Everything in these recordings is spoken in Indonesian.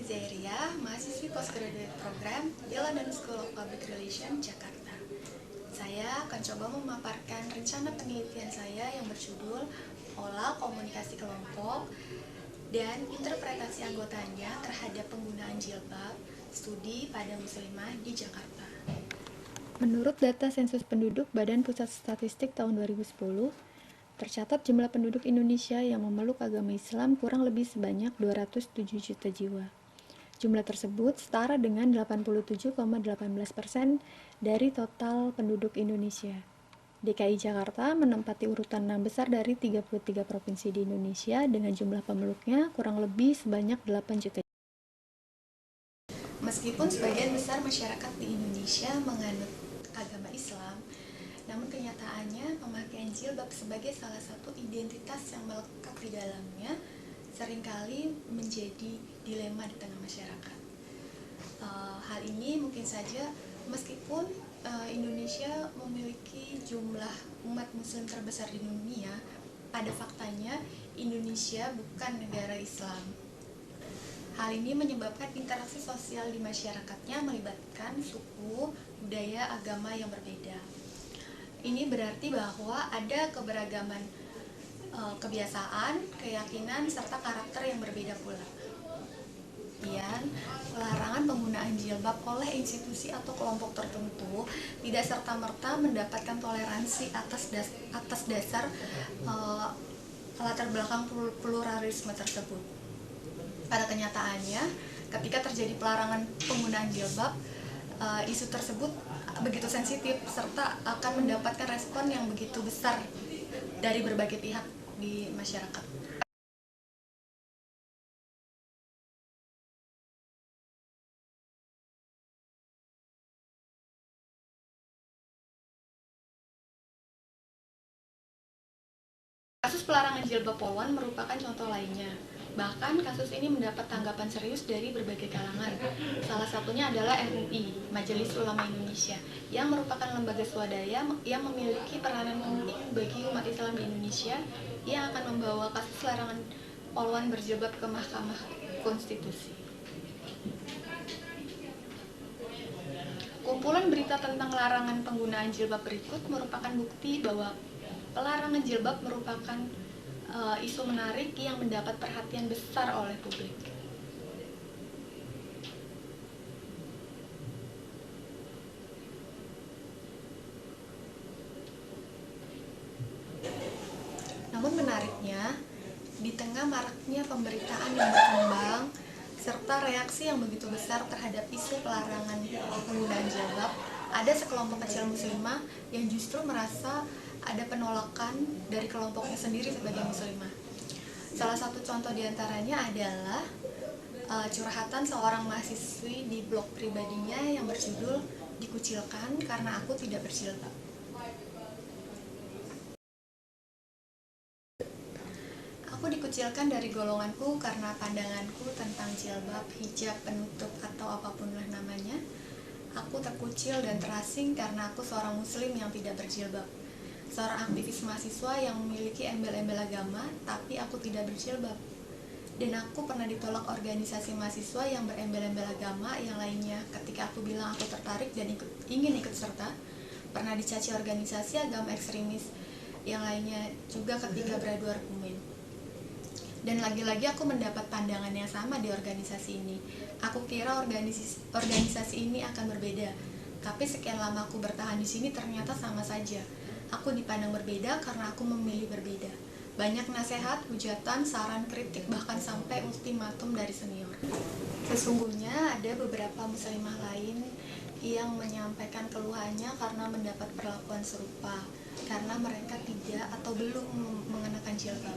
Siti Zairia, mahasiswi postgraduate program di London School of Public Relations, Jakarta. Saya akan coba memaparkan rencana penelitian saya yang berjudul Pola Komunikasi Kelompok dan Interpretasi Anggotanya Terhadap Penggunaan Jilbab, Studi pada Muslimah di Jakarta. Menurut data sensus penduduk Badan Pusat Statistik tahun 2010, tercatat jumlah penduduk Indonesia yang memeluk agama Islam kurang lebih sebanyak 207 juta jiwa. Jumlah tersebut setara dengan 87,18% dari total penduduk Indonesia. DKI Jakarta menempati urutan 6 besar dari 33 provinsi di Indonesia dengan jumlah pemeluknya kurang lebih sebanyak 8 juta. Meskipun sebagian besar masyarakat di Indonesia menganut agama Islam, namun kenyataannya pemakaian jilbab sebagai salah satu identitas yang melekat di dalamnya seringkali menjadi dilema di tengah masyarakat. Hal ini mungkin saja meskipun Indonesia memiliki jumlah umat muslim terbesar di dunia, pada faktanya Indonesia bukan negara Islam. Hal ini menyebabkan interaksi sosial di masyarakatnya melibatkan suku, budaya, agama yang berbeda. Ini berarti bahwa ada keberagaman kebiasaan, keyakinan, serta karakter yang berbeda pula. Kemudian, pelarangan penggunaan jilbab oleh institusi atau kelompok tertentu tidak serta-merta mendapatkan toleransi atas dasar latar belakang pluralisme tersebut. Pada kenyataannya, ketika terjadi pelarangan penggunaan jilbab, isu tersebut begitu sensitif serta akan mendapatkan respon yang begitu besar dari berbagai pihak di masyarakat. Kasus pelarangan jilbab poluan merupakan contoh lainnya. Bahkan kasus ini mendapat tanggapan serius dari berbagai kalangan. Salah satunya adalah MUI, Majelis Ulama Indonesia, yang merupakan lembaga swadaya yang memiliki peranan penting bagi umat Islam di Indonesia yang akan membawa kasus larangan poluan berjilbab ke Mahkamah Konstitusi. Kumpulan berita tentang larangan penggunaan jilbab berikut merupakan bukti bahwa pelarangan jilbab merupakan isu menarik yang mendapat perhatian besar oleh publik. Namun menariknya, di tengah maraknya pemberitaan yang berkembang serta reaksi yang begitu besar terhadap isu pelarangan penggunaan jilbab, ada sekelompok kecil muslimah yang justru merasa ada penolakan dari kelompoknya sendiri sebagai muslimah. Salah satu contoh diantaranya adalah curhatan seorang mahasiswi di blog pribadinya yang berjudul "Dikucilkan karena aku tidak berjilbab". Aku dikucilkan dari golonganku karena pandanganku tentang jilbab, hijab, penutup, atau apapun lah namanya. Aku terkucil dan terasing karena aku seorang muslim yang tidak berjilbab. Seorang aktivis mahasiswa yang memiliki embel-embel agama, tapi aku tidak berjilbab. Dan aku pernah ditolak organisasi mahasiswa yang berembel-embel agama yang lainnya ketika aku bilang aku tertarik dan ingin ikut serta. Pernah dicaci organisasi agama ekstremis yang lainnya juga ketika beradu argumen. Dan lagi-lagi aku mendapat pandangan yang sama di organisasi ini. Aku kira organisasi ini akan berbeda, tapi sekian lama aku bertahan di sini ternyata sama saja. Aku dipandang berbeda karena aku memilih berbeda. Banyak nasihat, hujatan, saran, kritik, bahkan sampai ultimatum dari senior. Sesungguhnya ada beberapa muslimah lain yang menyampaikan keluhannya karena mendapat perlakuan serupa, karena mereka tidak atau belum mengenakan jilbab.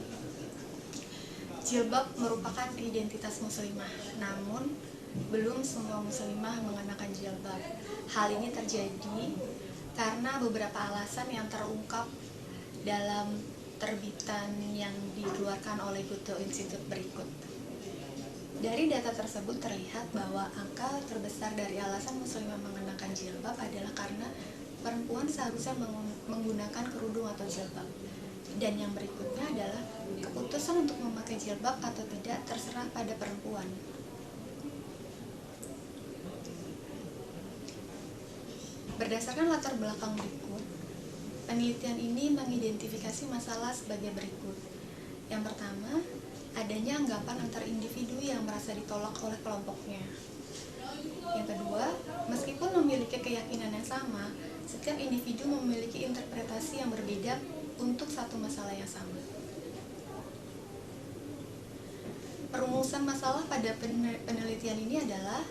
Jilbab merupakan identitas muslimah, namun belum semua muslimah mengenakan jilbab. Hal ini terjadi karena beberapa alasan yang terungkap dalam terbitan yang dikeluarkan oleh Goethe Institute berikut. Dari data tersebut terlihat bahwa angka terbesar dari alasan muslimah mengenakan jilbab adalah karena perempuan seharusnya menggunakan kerudung atau jilbab. Dan yang berikutnya adalah keputusan untuk memakai jilbab atau tidak terserah pada perempuan. Berdasarkan latar belakang berikut, penelitian ini mengidentifikasi masalah sebagai berikut. Yang pertama, adanya anggapan antar individu yang merasa ditolak oleh kelompoknya. Yang kedua, meskipun memiliki keyakinan yang sama, setiap individu memiliki interpretasi yang berbeda untuk satu masalah yang sama. Perumusan masalah pada penelitian ini adalah: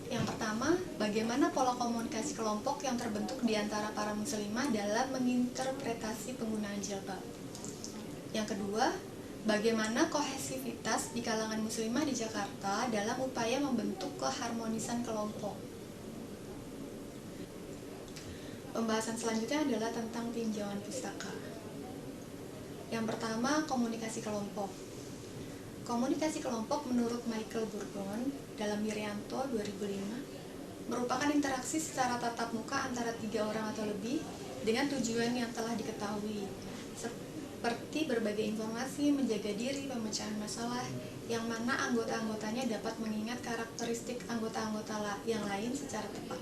yang pertama, bagaimana pola komunikasi kelompok yang terbentuk di antara para muslimah dalam menginterpretasi penggunaan jilbab. Yang kedua, bagaimana kohesivitas di kalangan muslimah di Jakarta dalam upaya membentuk keharmonisan kelompok. Pembahasan selanjutnya adalah tentang tinjauan pustaka. Yang pertama, komunikasi kelompok. Komunikasi kelompok menurut Michael Burgon dalam Wirianto 2005 merupakan interaksi secara tatap muka antara 3 orang atau lebih dengan tujuan yang telah diketahui, seperti berbagi informasi, menjaga diri, pemecahan masalah, yang mana anggota-anggotanya dapat mengingat karakteristik anggota-anggota yang lain secara tepat.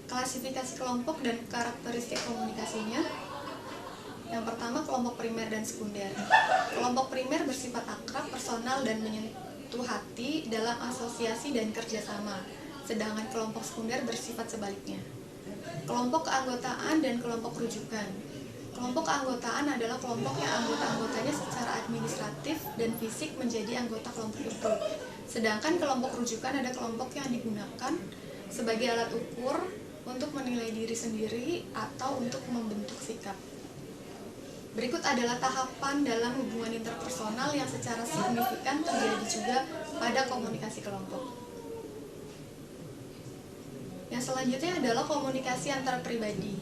Klasifikasi kelompok dan karakteristik komunikasinya. Yang pertama, kelompok primer dan sekunder. Kelompok primer bersifat akrab, personal, dan menyentuh hati dalam asosiasi dan kerjasama, sedangkan kelompok sekunder bersifat sebaliknya. Kelompok keanggotaan dan kelompok rujukan. Kelompok keanggotaan adalah kelompok yang anggota-anggotanya secara administratif dan fisik menjadi anggota kelompok itu. Sedangkan kelompok rujukan ada kelompok yang digunakan sebagai alat ukur untuk menilai diri sendiri atau untuk membentuk sikap. Berikut adalah tahapan dalam hubungan interpersonal yang secara signifikan terjadi juga pada komunikasi kelompok. Yang selanjutnya adalah komunikasi antar pribadi.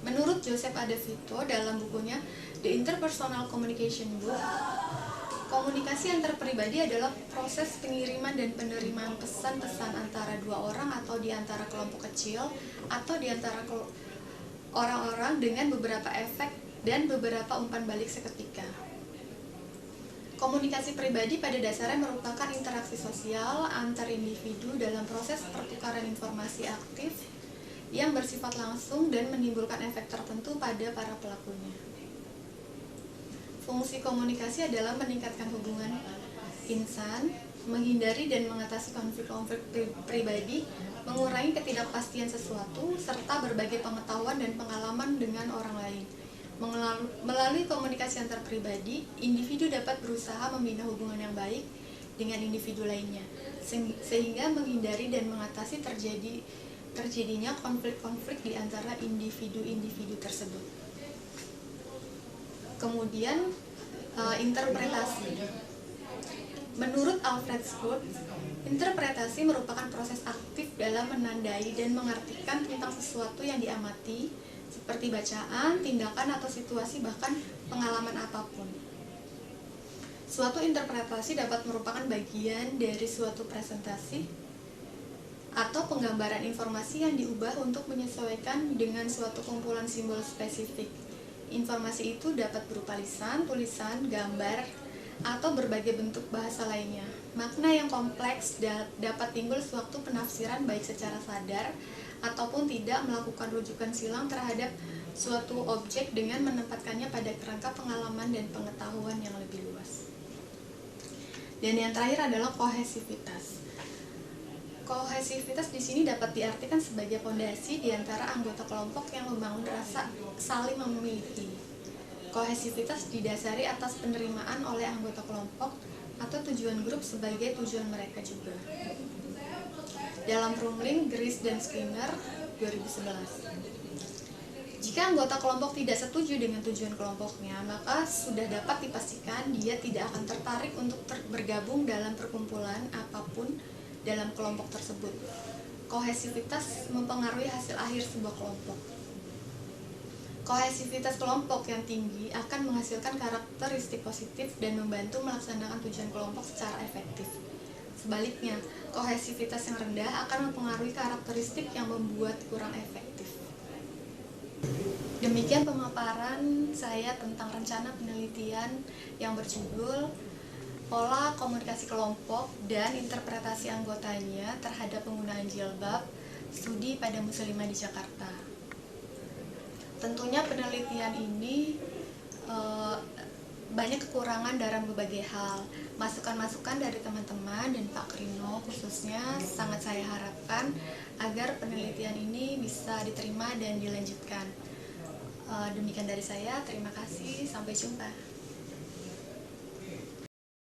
Menurut Joseph Adavito dalam bukunya The Interpersonal Communication Book, komunikasi antar pribadi adalah proses pengiriman dan penerimaan pesan-pesan antara 2 orang atau di antara kelompok kecil atau di antara orang-orang dengan beberapa efek dan beberapa umpan balik seketika. Komunikasi pribadi pada dasarnya merupakan interaksi sosial antar individu dalam proses pertukaran informasi aktif yang bersifat langsung dan menimbulkan efek tertentu pada para pelakunya. Fungsi komunikasi adalah meningkatkan hubungan insan, menghindari dan mengatasi konflik-konflik pribadi, mengurangi ketidakpastian sesuatu, serta berbagi pengetahuan dan pengalaman dengan orang lain. Melalui komunikasi antar pribadi, individu dapat berusaha membina hubungan yang baik dengan individu lainnya, sehingga menghindari dan mengatasi terjadinya konflik-konflik di antara individu-individu tersebut. Kemudian, interpretasi. Menurut Alfred Scott, interpretasi merupakan proses aktif dalam menandai dan mengartikan tentang sesuatu yang diamati, seperti bacaan, tindakan, atau situasi, bahkan pengalaman apapun. Suatu interpretasi dapat merupakan bagian dari suatu presentasi atau penggambaran informasi yang diubah untuk menyesuaikan dengan suatu kumpulan simbol spesifik. Informasi itu dapat berupa lisan, tulisan, gambar, atau berbagai bentuk bahasa lainnya. Makna yang kompleks dapat timbul sewaktu penafsiran baik secara sadar ataupun tidak melakukan rujukan silang terhadap suatu objek dengan menempatkannya pada kerangka pengalaman dan pengetahuan yang lebih luas. Dan yang terakhir adalah kohesivitas. Kohesivitas di sini dapat diartikan sebagai fondasi di antara anggota kelompok yang membangun rasa saling memiliki. Kohesivitas didasari atas penerimaan oleh anggota kelompok atau tujuan grup sebagai tujuan mereka juga. Dalam Rumling, Grice dan Skinner 2011. Jika anggota kelompok tidak setuju dengan tujuan kelompoknya, maka sudah dapat dipastikan dia tidak akan tertarik untuk bergabung dalam perkumpulan apapun dalam kelompok tersebut. Kohesivitas mempengaruhi hasil akhir sebuah kelompok. Kohesivitas kelompok yang tinggi akan menghasilkan karakteristik positif dan membantu melaksanakan tujuan kelompok secara efektif. Sebaliknya, kohesivitas yang rendah akan mempengaruhi karakteristik yang membuat kurang efektif. Demikian pemaparan saya tentang rencana penelitian yang berjudul Pola Komunikasi Kelompok dan Interpretasi Anggotanya terhadap Penggunaan Jilbab studi pada muslimah di Jakarta. Tentunya penelitian ini banyak kekurangan dalam berbagai hal. Masukan-masukan dari teman-teman dan Pak Krino khususnya sangat saya harapkan agar penelitian ini bisa diterima dan dilanjutkan. Demikian dari saya, terima kasih, sampai jumpa.